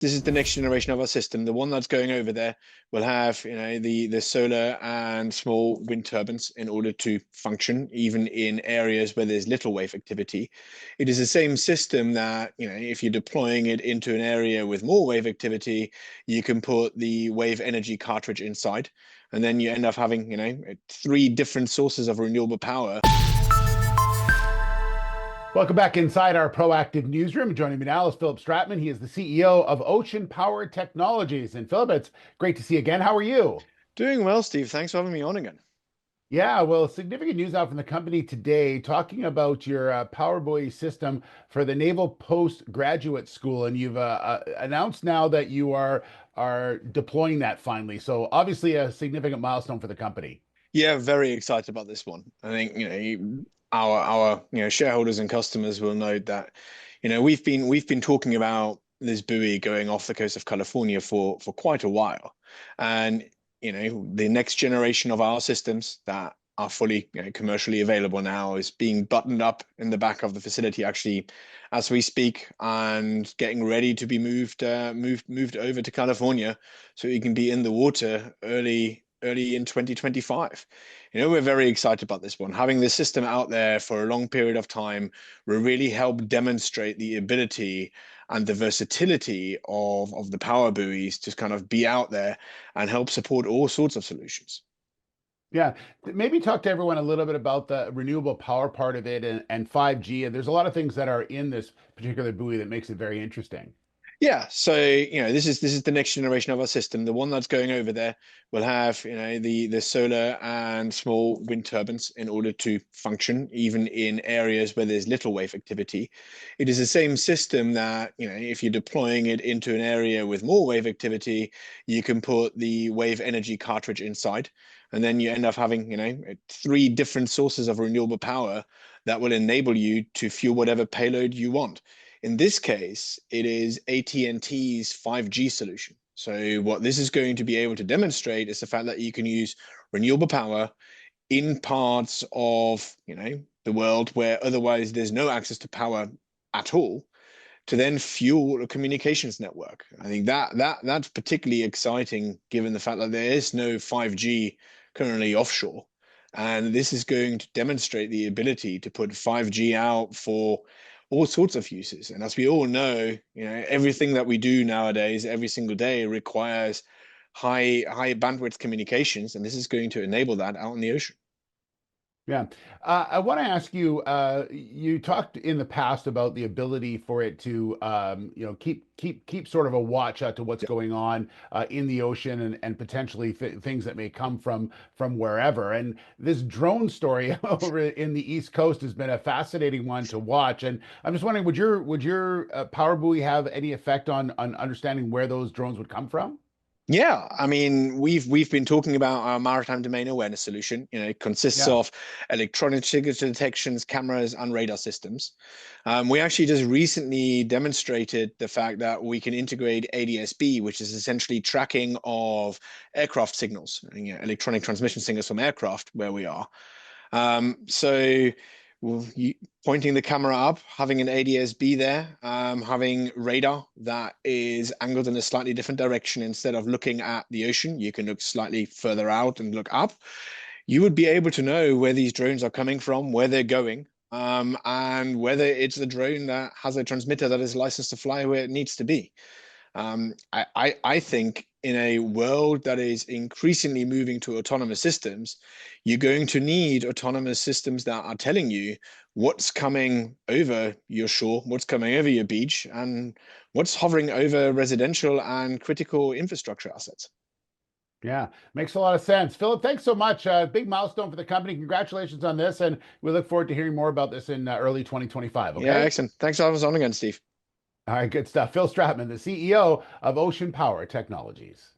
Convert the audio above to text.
this is the next generation of our system. The one that's going over there will have, the solar and small wind turbines in order to function, even in areas where there's little wave activity. It is the same system that, if you're deploying it into an area with more wave activity, you can put the wave energy cartridge inside, and then you end up having, three different sources of renewable power. Welcome back inside our proactive newsroom. Joining me now is Philipp Stratmann. He is the CEO of Ocean Power Technologies. And Philipp, it's great to see you again. How are you? Doing well, Steve. Thanks for having me on again. Yeah, well, significant news out from the company today talking about your PowerBuoy system for the Naval Postgraduate School. And you've announced now that you are deploying that finally. So obviously a significant milestone for the company. Yeah, very excited about this one. I think, our shareholders and customers will know that, we've been talking about this buoy going off the coast of California for quite a while. And, the next generation of our systems that are fully, commercially available now is being buttoned up in the back of the facility actually as we speak, and getting ready to be moved over to California so you can be in the water early in 2025. We're very excited about this one. Having this system out there for a long period of time will really help demonstrate the ability and the versatility of the PowerBuoys to kind of be out there and help support all sorts of solutions. Yeah, maybe talk to everyone a little bit about the renewable power part of it and 5G. And there's a lot of things that are in this particular buoy that makes it very interesting. Yeah, so this is the next generation of our system. The one that's going over there will have, the solar and small wind turbines in order to function, even in areas where there's little wave activity. It is the same system that, if you're deploying it into an area with more wave activity, you can put the wave energy cartridge inside, and then you end up having, three different sources of renewable power that will enable you to fuel whatever payload you want. In this case, it is AT&T's 5G solution. So what this is going to be able to demonstrate is the fact that you can use renewable power in parts of, the world where otherwise there's no access to power at all, to then fuel a communications network. I think that's particularly exciting given the fact that there is no 5G currently offshore. And this is going to demonstrate the ability to put 5G out for all sorts of uses. And as we all know, everything that we do nowadays, every single day, requires high bandwidth communications, and this is going to enable that out in the ocean. Yeah. I want to ask you, you talked in the past about the ability for it to, keep sort of a watch out to what's going on in the ocean and potentially things that may come from wherever. And this drone story over in the East Coast has been a fascinating one to watch. And I'm just wondering, would your PowerBuoy have any effect on understanding where those drones would come from? Yeah, I mean, we've been talking about our maritime domain awareness solution. It consists Yeah. of electronic signature detections, cameras, and radar systems. We actually just recently demonstrated the fact that we can integrate ADS-B, which is essentially tracking of aircraft signals, electronic transmission signals from aircraft where we are. So pointing the camera up, having an ADS-B there, having radar that is angled in a slightly different direction. Instead of looking at the ocean, you can look slightly further out and look up. You would be able to know where these drones are coming from, where they're going, and whether it's a drone that has a transmitter that is licensed to fly where it needs to be. I think in a world that is increasingly moving to autonomous systems, you're going to need autonomous systems that are telling you what's coming over your shore, what's coming over your beach, and what's hovering over residential and critical infrastructure assets. Yeah, makes a lot of sense. Philipp, thanks so much. Big milestone for the company. Congratulations on this. And we look forward to hearing more about this in early 2025. Yeah, Okay. excellent. Thanks for having us on again, Steve. All right, good stuff. Phil Stratmann, the CEO of Ocean Power Technologies.